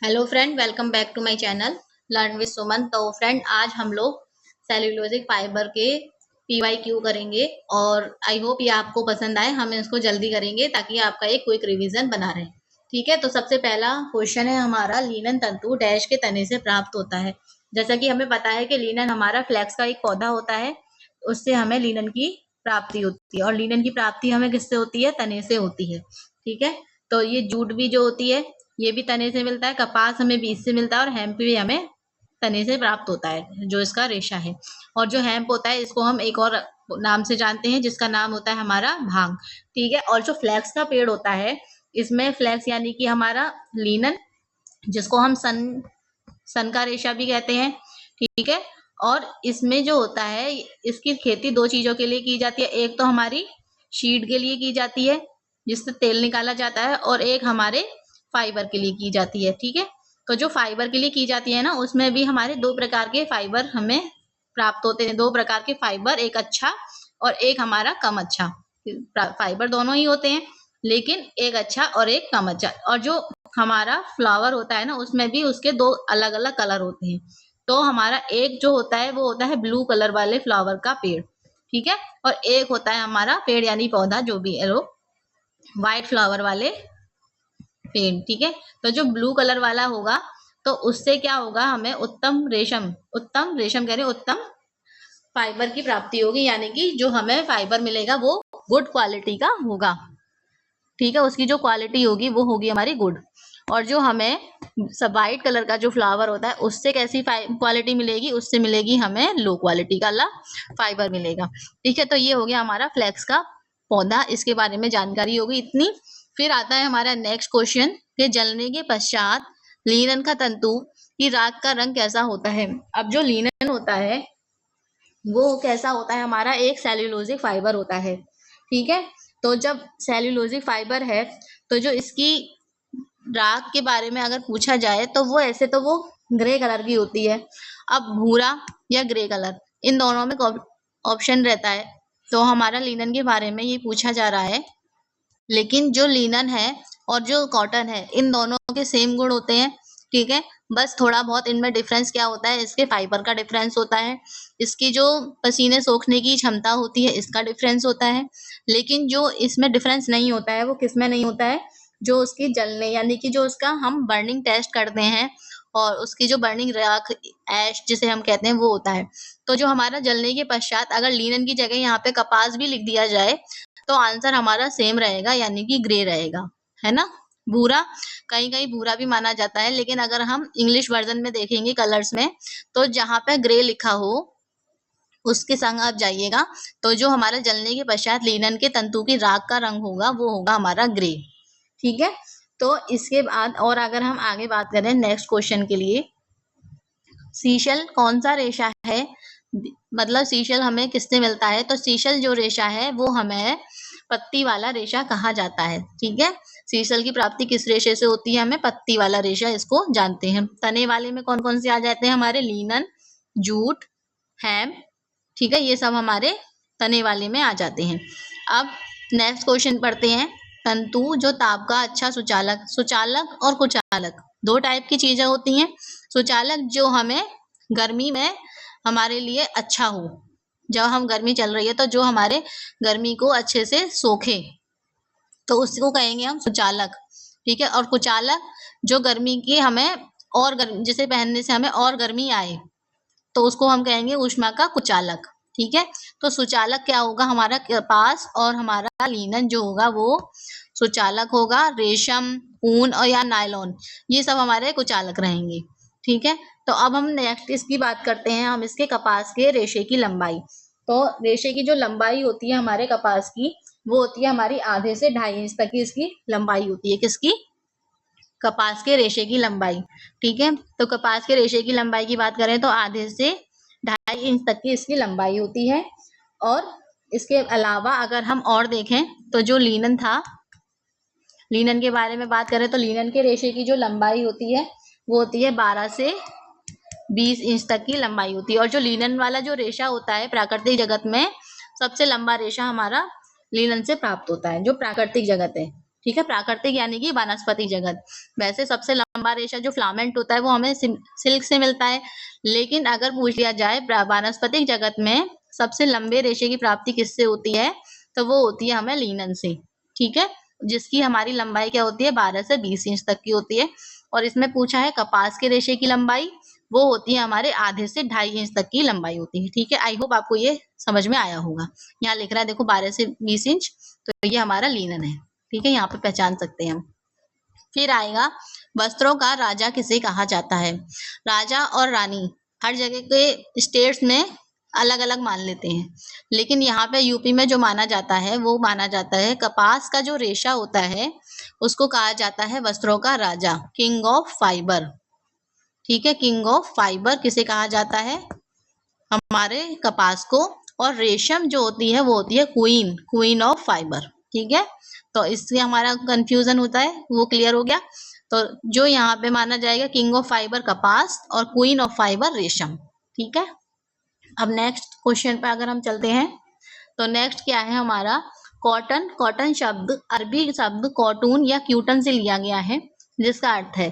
Hello friend, welcome back to my channel learn with Suman. तो friend, आज हम लोग सेल्यूलोजिक फाइबर के पीवाईक्यू करेंगे और आई होप ये आपको पसंद आए। हम इसको जल्दी करेंगे ताकि आपका एक क्विक रिवीजन बना रहे। ठीक है, तो सबसे पहला क्वेश्चन है हमारा, लीनन तंतु डैश के तने से प्राप्त होता है। जैसा कि हमें पता है कि लीनन हमारा फ्लैक्स का एक पौधा होता है, उससे हमें लीनन की प्राप्ति होती है और लीनन की प्राप्ति हमें किससे होती है? तने से होती है। ठीक है, तो ये जूट भी जो होती है ये भी तने से मिलता है, कपास हमें बीज से मिलता है और हेम्प भी हमें तने से प्राप्त होता है, जो इसका रेशा है। और जो हेम्प होता है इसको हम एक और नाम से जानते हैं, जिसका नाम होता है हमारा भांग। ठीक है, और जो फ्लैक्स का पेड़ होता है, इसमें फ्लैक्स यानी कि हमारा लीनन, जिसको हम सन सन का रेशा भी कहते हैं। ठीक है, और इसमें जो होता है, इसकी खेती दो चीजों के लिए की जाती है। एक तो हमारी शीट के लिए की जाती है जिससे तेल निकाला जाता है, और एक हमारे फाइबर के लिए की जाती है। ठीक है, तो जो फाइबर के लिए की जाती है ना, उसमें भी हमारे दो प्रकार के फाइबर हमें प्राप्त होते हैं। दो प्रकार के फाइबर, एक अच्छा और एक हमारा कम अच्छा। फाइबर दोनों ही होते हैं, लेकिन एक अच्छा और एक कम अच्छा। और जो हमारा फ्लावर होता है ना, उसमें भी उसके दो अलग अलग कलर होते हैं। तो हमारा एक जो होता है वो होता है ब्लू कलर वाले फ्लावर का पेड़। ठीक है, और एक होता है हमारा पेड़ यानी पौधा, जो भी है वो व्हाइट फ्लावर वाले पेड़। ठीक है, तो जो ब्लू कलर वाला होगा, तो उससे क्या होगा? हमें उत्तम रेशम कह रहे उत्तम फाइबर की प्राप्ति होगी, यानी कि जो हमें फाइबर मिलेगा वो गुड क्वालिटी का होगा। ठीक है, उसकी जो क्वालिटी होगी वो होगी हमारी गुड। और जो हमें सब व्हाइट कलर का जो फ्लावर होता है, उससे कैसी क्वालिटी मिलेगी? उससे मिलेगी हमें लो क्वालिटी का फाइबर मिलेगा। ठीक है, तो ये हो गया हमारा फ्लैक्स का पौधा, इसके बारे में जानकारी होगी इतनी। फिर आता है हमारा नेक्स्ट क्वेश्चन कि जलने के पश्चात लीनन का तंतु की राख का रंग कैसा होता है। अब जो लीनन होता है वो कैसा होता है? हमारा एक सेल्यूलोजिक फाइबर होता है। ठीक है, तो जब सेल्यूलोजिक फाइबर है, तो जो इसकी राख के बारे में अगर पूछा जाए तो वो ऐसे तो वो ग्रे कलर की होती है। अब भूरा या ग्रे कलर, इन दोनों में ऑप्शन रहता है। तो हमारा लीनन के बारे में ये पूछा जा रहा है, लेकिन जो लीनन है और जो कॉटन है, इन दोनों के सेम गुण होते हैं। ठीक है, बस थोड़ा बहुत इनमें डिफरेंस क्या होता है? इसके फाइबर का डिफरेंस होता है, इसकी जो पसीने सोखने की क्षमता होती है इसका डिफरेंस होता है। लेकिन जो इसमें डिफरेंस नहीं होता है वो किसमें नहीं होता है? जो उसकी जलने यानी कि जो उसका हम बर्निंग टेस्ट करते हैं, और उसकी जो बर्निंग राख, ऐश जिसे हम कहते हैं, वो होता है। तो जो हमारा जलने के पश्चात अगर लीनन की जगह यहाँ पे कपास भी लिख दिया जाए, तो आंसर हमारा सेम रहेगा, यानी कि ग्रे रहेगा, है ना। भूरा, कहीं कहीं भूरा भी माना जाता है, लेकिन अगर हम इंग्लिश वर्जन में देखेंगे कलर्स में, तो जहां पे ग्रे लिखा हो उसके संग आप जाइएगा, तो जो हमारा जलने के पश्चात लीनन के तंतु की राख का रंग होगा वो होगा हमारा ग्रे। ठीक है, तो इसके बाद और अगर हम आगे बात करें नेक्स्ट क्वेश्चन के लिए, सीशल कौन सा रेशा है? मतलब सीशल हमें किससे मिलता है? तो सीशल जो रेशा है वो हमें पत्ती वाला रेशा कहा जाता है। ठीक है, सीशल की प्राप्ति किस रेशे से होती है? हमें पत्ती वाला रेशा इसको जानते हैं। तने वाले में कौन कौन से आ जाते हैं? हमारे लीनन, जूट, हेम्प। ठीक है, ये सब हमारे तने वाले में आ जाते हैं। अब नेक्स्ट क्वेश्चन पढ़ते हैं। तंतु जो ताप का अच्छा सुचालक और कुचालक दो टाइप की चीजें होती हैं। सुचालक जो हमें गर्मी में हमारे लिए अच्छा हो, जब हम गर्मी चल रही है तो जो हमारे गर्मी को अच्छे से सोखे, तो उसको कहेंगे हम सुचालक। ठीक है, और कुचालक जो गर्मी की हमें और जिसे पहनने से हमें और गर्मी आए, तो उसको हम कहेंगे ऊष्मा का कुचालक। ठीक है, तो सुचालक क्या होगा? हमारा कपास और हमारा लीनन जो होगा वो सुचालक होगा। रेशम, ऊन और या नायलॉन, ये सब हमारे कुचालक रहेंगे। ठीक है, तो अब हम नेक्स्ट इसकी बात करते हैं, हम इसके कपास के रेशे की लंबाई। तो रेशे की जो लंबाई होती है हमारे कपास की, वो होती है हमारी आधे से 2.5 इंच तक की इसकी लंबाई होती है। किसकी? कपास के रेशे की लंबाई। ठीक है, तो कपास के रेशे की लंबाई की बात करें तो आधे से 2.5 इंच तक की इसकी लंबाई होती है। और इसके अलावा अगर हम और देखें तो जो लीनन था, लीनन के बारे में बात करें तो लीनन के रेशे की जो लंबाई होती है वो होती है 12 से 20 इंच तक की लंबाई होती है। और जो लीनन वाला जो रेशा होता है प्राकृतिक जगत में, सबसे लंबा रेशा हमारा लीनन से प्राप्त होता है, जो प्राकृतिक जगत है। ठीक है, प्राकृतिक यानी कि वनस्पति जगत। वैसे सबसे लंबा लंबा रेशा जो फिलामेंट होता है वो हमें सिल्क से मिलता है। लेकिन अगर पूछ लिया जाए वानस्पतिक जगत में सबसे लंबे रेशे की प्राप्ति किससे होती है, तो वो होती है हमें लिनन से। ठीक है, जिसकी हमारी लंबाई क्या होती है, 12 से 20 इंच तक की होती है। और इसमें पूछा है कपास के रेशे की लंबाई, वो होती है हमारे आधे से 2.5 इंच तक की लंबाई होती है। ठीक है, आई होप आपको ये समझ में आया होगा। यहाँ लिख रहा है देखो 12 से 20 इंच, तो ये हमारा लिनन है। ठीक है, यहाँ पे पहचान सकते हैं हम। फिर आएगा वस्त्रों का राजा किसे कहा जाता है। राजा और रानी हर जगह के स्टेट्स में अलग अलग मान लेते हैं, लेकिन यहाँ पे यूपी में जो माना जाता है वो माना जाता है कपास का जो रेशा होता है उसको कहा जाता है वस्त्रों का राजा, किंग ऑफ फाइबर। ठीक है, किंग ऑफ फाइबर किसे कहा जाता है, हमारे कपास को। और रेशम जो होती है वो होती है क्वीन, क्वीन ऑफ फाइबर। ठीक है, तो इससे हमारा कंफ्यूजन होता है वो क्लियर हो गया। तो जो यहाँ पे माना जाएगा किंग ऑफ फाइबर कपास और क्वीन ऑफ फाइबर रेशम। ठीक है, अब नेक्स्ट क्वेश्चन पे अगर हम चलते हैं तो नेक्स्ट क्या है हमारा, कॉटन। कॉटन शब्द अरबी शब्द कॉटून या क्यूटन से लिया गया है, जिसका अर्थ है,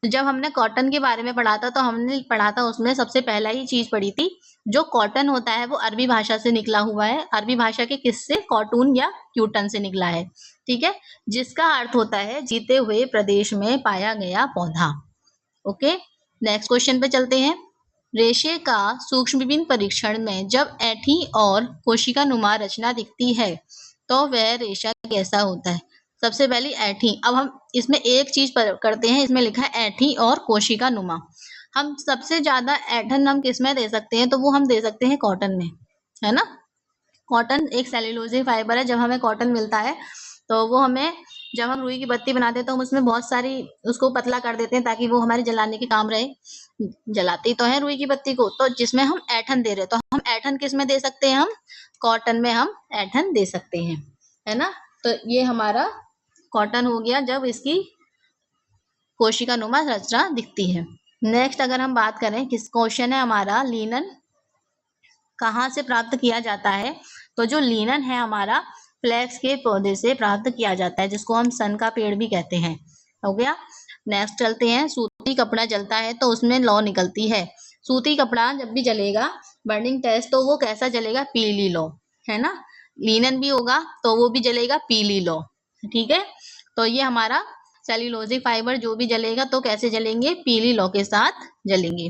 तो जब हमने कॉटन के बारे में पढ़ा था तो हमने पढ़ा था उसमें सबसे पहला ही चीज पढ़ी थी, जो कॉटन होता है वो अरबी भाषा से निकला हुआ है। अरबी भाषा के किससे, कॉटून या क्यूटन से निकला है। ठीक है, जिसका अर्थ होता है जीते हुए प्रदेश में पाया गया पौधा। ओके, नेक्स्ट क्वेश्चन पे चलते हैं। रेशे का सूक्ष्मबीन परीक्षण में जब ऐंठी और कोशिका नुमा रचना दिखती है तो वह रेशा कैसा होता है। सबसे पहली ऐंठी। अब हम इसमें एक चीज करते हैं, इसमें लिखा है ऐंठी और कोशिका नुमा। हम सबसे ज्यादा ऐंठन हम किस में दे सकते हैं, तो वो हम दे सकते हैं कॉटन में, है ना। कॉटन एक सेल्यूलोजिक फाइबर है। जब हमें कॉटन मिलता है तो वो हमें, जब हम रुई की बत्ती बनाते हैं तो हम उसमें बहुत सारी उसको पतला कर देते हैं ताकि वो हमारे जलाने के काम रहे। जलाते तो है रुई की बत्ती को, तो जिसमें हम ऐंठन दे रहे हैं, तो हम ऐंठन किस में दे सकते हैं, हम कॉटन में हम ऐंठन दे सकते हैं, है ना। तो ये हमारा कॉटन हो गया जब इसकी कोशिका नुमा रचना दिखती है। नेक्स्ट अगर हम बात करें, किस क्वेश्चन है हमारा, लिनन कहाँ से प्राप्त किया जाता है। तो जो लिनन है हमारा फ्लैक्स के पौधे से प्राप्त किया जाता है, जिसको हम सन का पेड़ भी कहते हैं। हो गया। नेक्स्ट चलते हैं, सूती कपड़ा जलता है तो उसमें लौ निकलती है। सूती कपड़ा जब भी जलेगा बर्निंग टेस्ट, तो वो कैसा जलेगा, पीली लौ, है ना। लिनन भी होगा तो वो भी जलेगा पीली लौ। ठीक है, तो ये हमारा सेल्यूलोजिक फाइबर जो भी जलेगा तो कैसे जलेंगे, पीली लौ के साथ जलेंगे।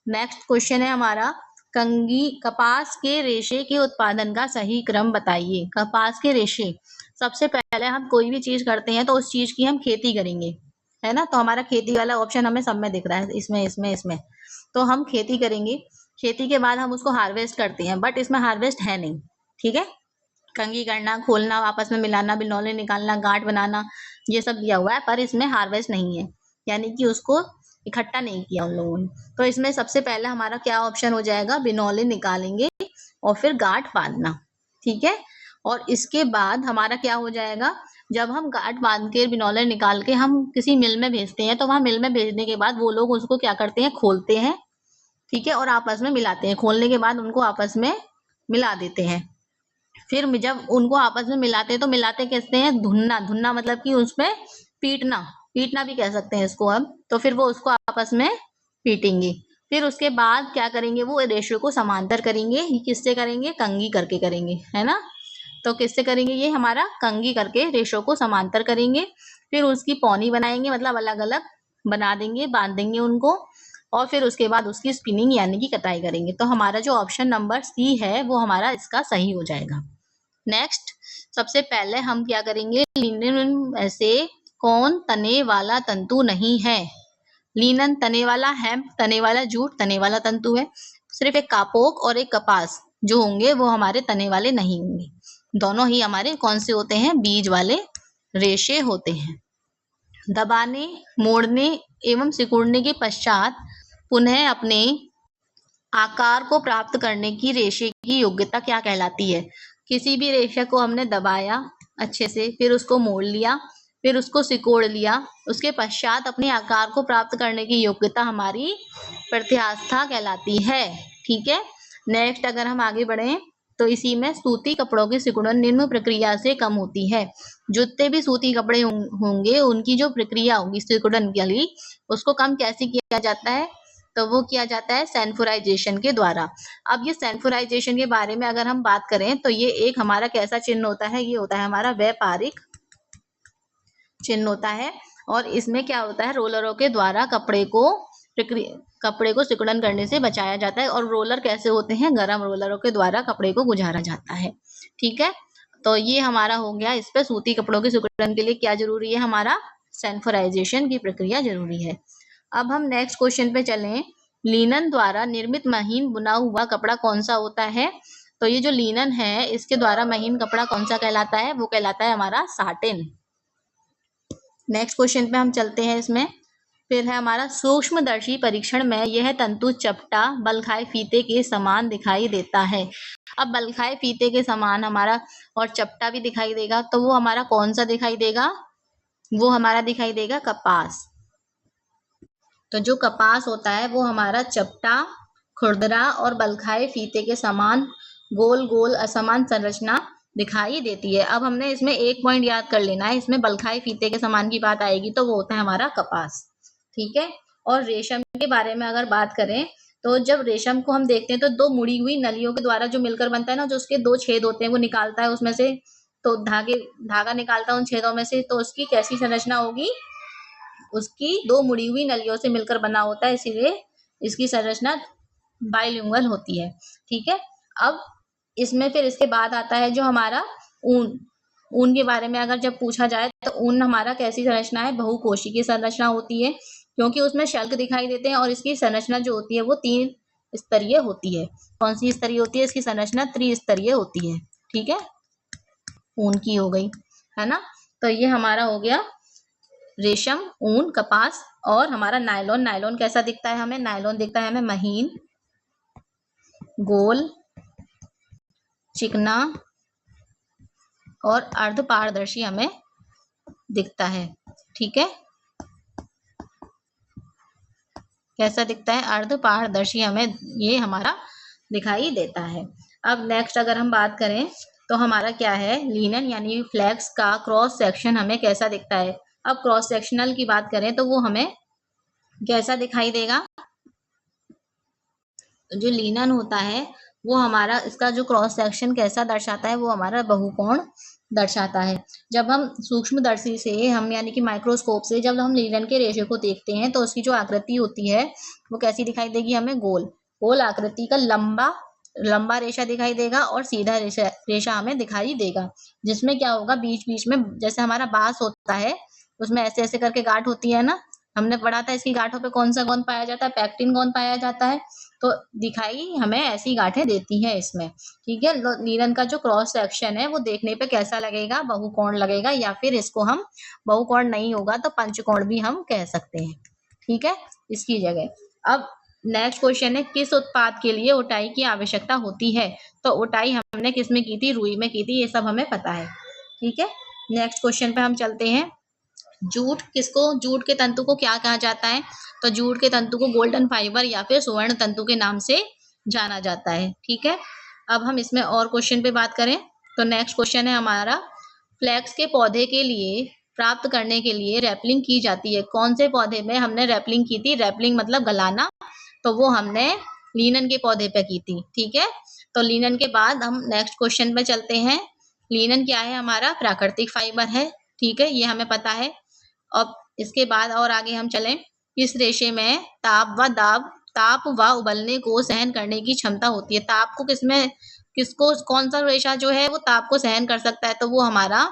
नेक्स्ट क्वेश्चन है हमारा, कंगी कपास के रेशे के उत्पादन का सही क्रम बताइए। कपास के रेशे, सबसे पहले हम कोई भी चीज करते हैं तो उस चीज की हम खेती करेंगे, है ना। तो हमारा खेती वाला ऑप्शन हमें सब में दिख रहा है, इसमें तो हम खेती करेंगे। खेती के बाद हम उसको हार्वेस्ट करते हैं, बट इसमें हार्वेस्ट है नहीं। ठीक है, कंघी करना, खोलना, आपस में मिलाना, बिनौले निकालना, गांठ बनाना, ये सब दिया हुआ है, पर इसमें हार्वेस्ट नहीं है, यानी कि उसको इकट्ठा नहीं किया उन लोगों ने। तो इसमें सबसे पहले हमारा क्या ऑप्शन हो जाएगा, बिनौले निकालेंगे और फिर गांठ बांधना। ठीक है, और इसके बाद हमारा क्या हो जाएगा, जब हम गांठ बांध के बिनौले निकाल के हम किसी मिल में भेजते हैं, तो वहां मिल में भेजने के बाद वो लोग उसको क्या करते हैं, खोलते हैं। ठीक है, और आपस में मिलाते हैं। खोलने के बाद उनको आपस में मिला देते हैं। फिर जब उनको आपस में मिलाते हैं तो मिलाते कैसे हैं, धुनना। धुनना मतलब कि उसमें पीटना, पीटना भी कह सकते हैं इसको हम। तो फिर वो उसको आपस में पीटेंगे। फिर उसके बाद क्या करेंगे, वो रेशो को समांतर करेंगे। ये किससे करेंगे, कंघी करके करेंगे, है ना। तो किससे करेंगे, ये हमारा कंघी करके रेशो को समांतर करेंगे। फिर उसकी पौनी बनाएंगे, मतलब अलग अलग बना देंगे, बांध देंगे उनको। और फिर उसके बाद उसकी स्पिनिंग यानी कि कटाई करेंगे। तो हमारा जो ऑप्शन नंबर सी है वो हमारा इसका सही हो जाएगा। नेक्स्ट, सबसे पहले हम क्या करेंगे, लिनन में से कौन तने वाला तंतु नहीं है। लिनन तने वाला, हेम्प तने वाला, जूट तने वाला तंतु है। सिर्फ एक कापोक और एक कपास जो होंगे वो हमारे तने वाले नहीं होंगे। दोनों ही हमारे कौन से होते हैं, बीज वाले रेशे होते हैं। दबाने, मोड़ने एवं सिकुड़ने के पश्चात पुनः अपने आकार को प्राप्त करने की रेशे की योग्यता क्या कहलाती है। किसी भी रेशे को हमने दबाया अच्छे से, फिर उसको मोड़ लिया, फिर उसको सिकोड़ लिया, उसके पश्चात अपने आकार को प्राप्त करने की योग्यता हमारी प्रत्यास्था कहलाती है। ठीक है, नेक्स्ट अगर हम आगे बढ़े तो इसी में सूती कपड़ों की सिकुड़न निम्न प्रक्रिया से कम होती है। जितने भी सूती कपड़े होंगे उनकी जो प्रक्रिया होगी सिकुड़न के लिए, उसको कम कैसे किया जाता है? तो वो किया जाता है सैनिटाइजेशन के द्वारा। अब ये सैनिटाइजेशन के बारे में अगर हम बात करें तो ये एक हमारा कैसा चिन्ह होता है? ये होता है हमारा व्यापारिक चिन्ह होता है। और इसमें क्या होता है? रोलरों के द्वारा कपड़े को सिकुड़न करने से बचाया जाता है। और रोलर कैसे होते हैं? गरम रोलरों के द्वारा कपड़े को गुजारा जाता है। ठीक है, तो ये हमारा हो गया। इस पे सूती कपड़ों की सिकुड़न के लिए क्या जरूरी है? हमारा सैनिटाइजेशन की प्रक्रिया जरूरी है। अब हम नेक्स्ट क्वेश्चन पे चलें। लिनन द्वारा निर्मित महीन बुना हुआ कपड़ा कौन सा होता है? तो ये जो लिनन है इसके द्वारा महीन कपड़ा कौन सा कहलाता है? वो कहलाता है हमारा साटिन। नेक्स्ट क्वेश्चन पे हम चलते हैं। इसमें फिर है हमारा सूक्ष्मदर्शी परीक्षण में यह तंतु चपटा बलखाए फीते के समान दिखाई देता है। अब बलखाए फीते के समान हमारा और चपटा भी दिखाई देगा, तो वो हमारा कौन सा दिखाई देगा? वो हमारा दिखाई देगा कपास। तो जो कपास होता है वो हमारा चपटा, खुरदरा और बलखाए फीते के समान गोल गोल असमान संरचना दिखाई देती है। अब हमने इसमें एक पॉइंट याद कर लेना है, इसमें बलखाए फीते के समान की बात आएगी तो वो होता है हमारा कपास। ठीक है, और रेशम के बारे में अगर बात करें तो जब रेशम को हम देखते हैं तो दो मुड़ी हुई नलियों के द्वारा जो मिलकर बनता है ना, जो उसके दो छेद होते हैं वो निकालता है उसमें से, तो धागा निकालता है उन छेदों में से, तो उसकी कैसी संरचना होगी? उसकी दो मुड़ी हुई नलियों से मिलकर बना होता है, इसीलिए इसकी संरचना बाइलिंगुअल होती है। ठीक है, अब इसमें फिर इसके बाद आता है जो हमारा ऊन। ऊन के बारे में अगर जब पूछा जाए तो ऊन हमारा कैसी संरचना है? बहुकोशी की संरचना होती है, क्योंकि उसमें शल्क दिखाई देते हैं और इसकी संरचना जो होती है वो 3 स्तरीय होती है। कौन सी स्तरीय होती है? इसकी संरचना त्रिस्तरीय होती है। ठीक है, ऊन की हो गई, है ना। तो ये हमारा हो गया रेशम, ऊन, कपास और हमारा नायलॉन। नायलॉन कैसा दिखता है हमें? नायलॉन दिखता है हमें महीन, गोल, चिकना और अर्ध पारदर्शी हमें दिखता है। ठीक है, कैसा दिखता है? अर्ध पारदर्शी हमें ये हमारा दिखाई देता है। अब नेक्स्ट अगर हम बात करें तो हमारा क्या है? लिनन यानी फ्लैक्स का क्रॉस सेक्शन हमें कैसा दिखता है? अब क्रॉस सेक्शनल की बात करें तो वो हमें कैसा दिखाई देगा? जो लिनन होता है वो हमारा, इसका जो क्रॉस सेक्शन कैसा दर्शाता है? वो हमारा बहुकोण दर्शाता है। जब हम सूक्ष्मदर्शी से हम यानी कि माइक्रोस्कोप से जब हम लिनन के रेशे को देखते हैं तो उसकी जो आकृति होती है वो कैसी दिखाई देगी हमें? गोल गोल आकृति का लंबा रेशा दिखाई देगा और सीधा रेशा हमें दिखाई देगा, जिसमें क्या होगा? बीच बीच में जैसे हमारा बांस होता है उसमें ऐसे ऐसे करके गांठ होती है ना, हमने पढ़ा था इसकी गांठों पे कौन सा कौन पाया जाता है? पैक्टिन कौन पाया जाता है। तो दिखाई हमें ऐसी गांठें देती हैं इसमें। ठीक है, लिनन का जो क्रॉस सेक्शन है वो देखने पे कैसा लगेगा? बहुकोण लगेगा, या फिर इसको हम बहुकोण नहीं होगा तो पंचकोण भी हम कह सकते हैं। ठीक है, इसकी जगह। अब नेक्स्ट क्वेश्चन है, किस उत्पाद के लिए ओटाई की आवश्यकता होती है? तो ओटाई हमने किस में की थी? रुई में की थी, ये सब हमें पता है। ठीक है, नेक्स्ट क्वेश्चन पे हम चलते हैं। जूट के तंतु को क्या कहा जाता है? तो जूट के तंतु को गोल्डन फाइबर या फिर सुवर्ण तंतु के नाम से जाना जाता है। ठीक है, अब हम इसमें और क्वेश्चन पे बात करें तो नेक्स्ट क्वेश्चन है हमारा, फ्लैक्स के पौधे के लिए प्राप्त करने के लिए रैपलिंग की जाती है। कौन से पौधे में हमने रैपलिंग की थी? रैपलिंग मतलब गलाना, तो वो हमने लिनन के पौधे पे की थी। ठीक है, तो लिनन के बाद हम नेक्स्ट क्वेश्चन पे चलते हैं। लिनन क्या है? हमारा प्राकृतिक फाइबर है। ठीक है, ये हमें पता है। अब इसके बाद और आगे हम चलें, इस रेशे में ताप व उबलने को सहन करने की क्षमता होती है। ताप को किसको कौन सा रेशा जो है वो ताप को सहन कर सकता है? तो वो हमारा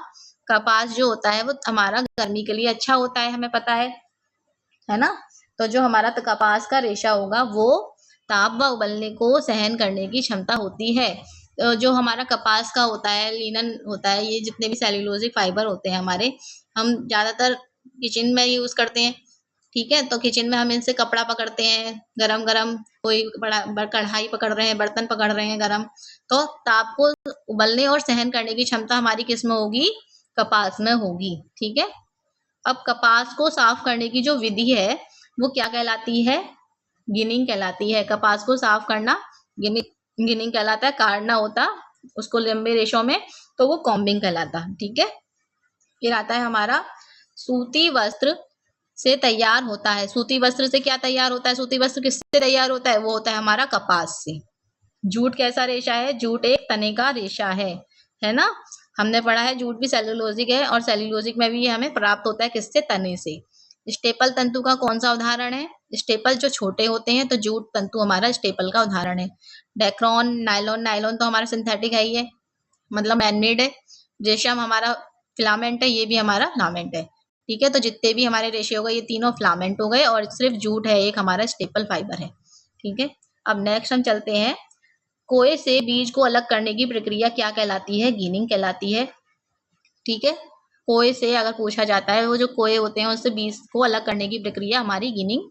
कपास जो होता है वो हमारा गर्मी के लिए अच्छा होता है, हमें पता है ना। तो जो हमारा कपास का रेशा होगा वो ताप व उबलने को सहन करने की क्षमता होती है। तो जो हमारा कपास का होता है, लिनन होता है, ये जितने भी सेल्यूलोजिक फाइबर होते हैं हमारे, हम ज्यादातर किचन में यूज करते हैं। ठीक है, तो किचन में हम इनसे कपड़ा पकड़ते हैं, गरम गरम कोई बड़ा कढ़ाई पकड़ रहे हैं, बर्तन पकड़ रहे हैं गरम, तो ताप को उबलने और सहन करने की क्षमता हमारी किस में होगी? कपास में होगी। ठीक है, अब कपास को साफ करने की जो विधि है वो क्या कहलाती है? गिनिंग कहलाती है। कपास को साफ करना गिनिंग कहलाता है, काढ़ना होता उसको लंबे रेशों में, तो वो कॉम्बिंग कहलाता। ठीक है, फिर आता है हमारा सूती वस्त्र से तैयार होता है। सूती वस्त्र से क्या तैयार होता है? सूती वस्त्र किससे तैयार होता है? वो होता है हमारा कपास से। जूट कैसा रेशा है? जूट एक तने का रेशा है ना। हमने पढ़ा है जूट भी सेलुलोजिक है, और सेलुलोजिक में भी ये हमें प्राप्त होता है किससे? तने से। स्टेपल तंतु का कौन सा उदाहरण है? स्टेपल जो छोटे होते हैं, तो जूट तंतु हमारा स्टेपल का उदाहरण है। डेक्रोन, नायलॉन, नायलॉन तो हमारा सिंथेटिक है ही है, मतलब मैनमेड है। रेशम हमारा फिलामेंट है, ये भी हमारा फिलामेंट है। ठीक है, तो जितने भी हमारे रेशे हो गए, ये तीनों फिलामेंट हो गए, और सिर्फ जूट है एक हमारा स्टेपल फाइबर है। ठीक है, अब नेक्स्ट हम चलते हैं। कोए से बीज को अलग करने की प्रक्रिया क्या कहलाती है? गिनिंग कहलाती है। ठीक है, कोए से अगर पूछा जाता है, वो जो कोए होते हैं उससे बीज को अलग करने की प्रक्रिया हमारी गिनिंग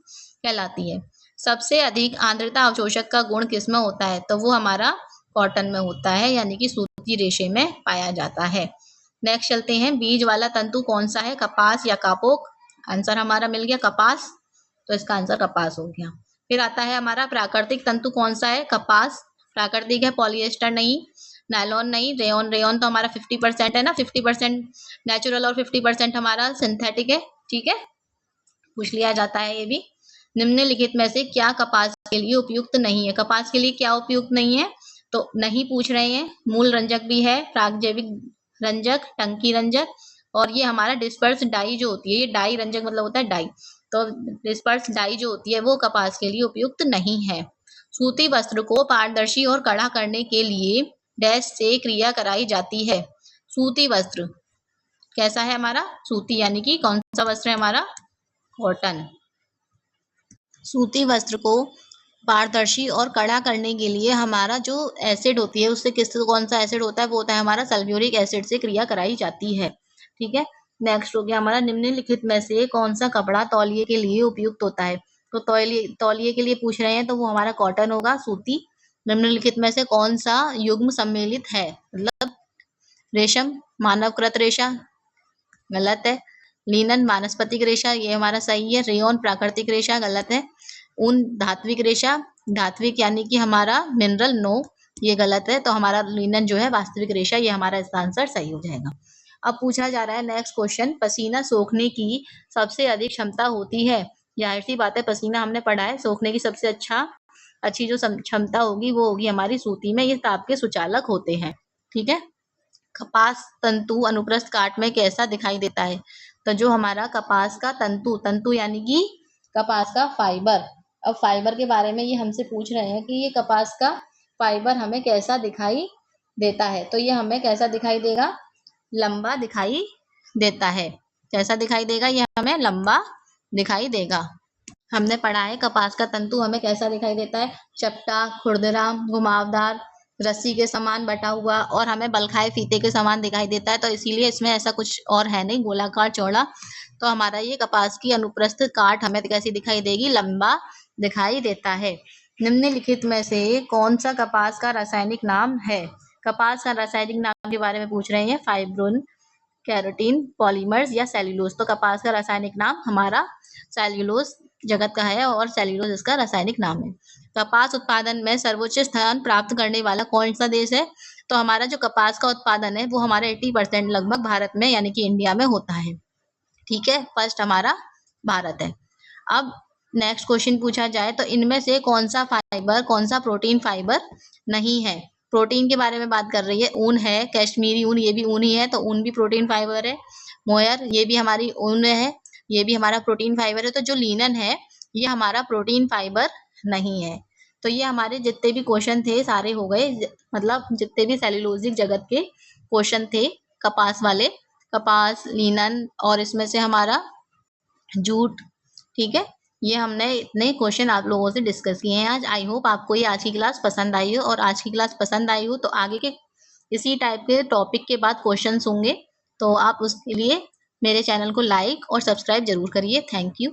कहलाती है। सबसे अधिक आर्द्रता अवशोषक का गुण किसमें होता है? तो वो हमारा कॉटन में होता है, यानी कि सूती रेशे में पाया जाता है। नेक्स्ट चलते हैं, बीज वाला तंतु कौन सा है? कपास या कापोक? आंसर हमारा मिल गया कपास, तो इसका आंसर कपास हो गया। फिर आता है हमारा प्राकृतिक तंतु कौन सा है? कपास प्राकृतिक है, पॉलिएस्टर नहीं, नायलॉन नहीं, रेयन। रेयन तो हमारा 50% है ना, 50% नेचुरल और 50% हमारा सिंथेटिक है। ठीक है, पूछ लिया जाता है ये भी। निम्नलिखित में से क्या कपास के लिए उपयुक्त नहीं है? कपास के लिए क्या उपयुक्त नहीं है? तो नहीं पूछ रहे हैं। मूल रंजक भी है, प्रागजैविक रंजक, टंकी रंजक, और ये हमारा डिस्पर्स डाई जो होती है, ये डाई रंजक मतलब होता है डाई, तो डिस्पर्स डाई जो होती है वो कपास के लिए उपयुक्त नहीं है। सूती वस्त्र को पारदर्शी और कड़ा करने के लिए डैश से क्रिया कराई जाती है। सूती वस्त्र कैसा है हमारा? सूती, यानी कि कौन सा वस्त्र है हमारा? कॉटन। सूती वस्त्र को पारदर्शी और कड़ा करने के लिए हमारा जो एसिड होती है, उससे कौन सा एसिड होता है? वो होता है हमारा सल्फ्यूरिक एसिड से क्रिया कराई जाती है। ठीक है, नेक्स्ट हो गया हमारा, निम्नलिखित में से कौन सा कपड़ा तौलिए के लिए उपयुक्त होता है? तो तौलिए के लिए पूछ रहे हैं, तो वो हमारा कॉटन होगा, सूती। निम्नलिखित में से कौन सा युग्म सम्मिलित है? मतलब रेशम, मानवकृत रेशा गलत है। लिनन वानस्पतिक रेशा, ये हमारा सही है। रेयन प्राकृतिक रेशा गलत है। ऊन धात्विक रेशा, धात्विक यानी कि हमारा मिनरल, नो, ये गलत है। तो हमारा लिनन जो है वास्तविक रेशा, ये हमारा इसका आंसर सही हो जाएगा। अब पूछा जा रहा है नेक्स्ट क्वेश्चन, पसीना सोखने की सबसे अधिक क्षमता होती है। जाहिर सी बात है, पसीना हमने पढ़ा है, सोखने की सबसे अच्छी जो क्षमता होगी वो होगी हमारी सूती में। ये ताप के सुचालक होते हैं। ठीक है, कपास तंतु अनुप्रस्थ काट में कैसा दिखाई देता है? तो जो हमारा कपास का तंतु, तंतु यानी कि कपास का फाइबर। अब फाइबर के बारे में ये हमसे पूछ रहे हैं कि ये कपास का फाइबर हमें कैसा दिखाई देता है? तो ये हमें कैसा दिखाई देगा? लंबा दिखाई देता है। कैसा दिखाई देगा? ये हमें लंबा दिखाई देगा। हमने पढ़ा है कपास का तंतु हमें कैसा दिखाई देता है? चपटा, खुरदरा, घुमावदार, रस्सी के समान बटा हुआ, और हमें बलखाए फीते के समान दिखाई देता है। तो इसीलिए इसमें ऐसा कुछ और है नहीं, गोलाकार चौड़ा। तो हमारा ये कपास की अनुप्रस्थ काट हमें कैसी दिखाई देगी? लंबा दिखाई देता है। निम्नलिखित में से कौन सा कपास का रासायनिक नाम है? कपास का रासायनिक नाम के बारे में पूछ रहे हैं। फाइब्रोन, कैरोटीन, पॉलीमर्स या सेल्यूलोज। तो कपास का रासायनिक नाम हमारा सेल्यूलोज जगत का है, और सेल्यूलोज इसका रासायनिक नाम है। कपास उत्पादन में सर्वोच्च स्थान प्राप्त करने वाला कौन सा देश है? तो हमारा जो कपास का उत्पादन है वो हमारा 80% लगभग भारत में, यानी कि इंडिया में होता है। ठीक है, फर्स्ट हमारा भारत है। अब नेक्स्ट क्वेश्चन पूछा जाए, तो इनमें से कौन सा फाइबर, कौन सा प्रोटीन फाइबर नहीं है? प्रोटीन के बारे में बात कर रही है। ऊन है, कश्मीरी ऊन, ये भी ऊन ही है, तो ऊन भी प्रोटीन फाइबर है। मोयर, ये भी हमारी ऊन है, ये भी हमारा प्रोटीन फाइबर है। तो जो लिनन है, ये हमारा प्रोटीन फाइबर नहीं है। तो ये हमारे जितने भी क्वेश्चन थे सारे हो गए, मतलब जितने भी सेल्यूलोजिक जगत के क्वेश्चन थे कपास वाले, कपास, लिनन, और इसमें से हमारा जूट। ठीक है, ये हमने इतने क्वेश्चन आप लोगों से डिस्कस किए हैं आज। आई होप आपको ये आज की क्लास पसंद आई हो, और आज की क्लास पसंद आई हो तो आगे के इसी टाइप के टॉपिक के बाद क्वेश्चंस होंगे, तो आप उसके लिए मेरे चैनल को लाइक और सब्सक्राइब जरूर करिए। Thank you.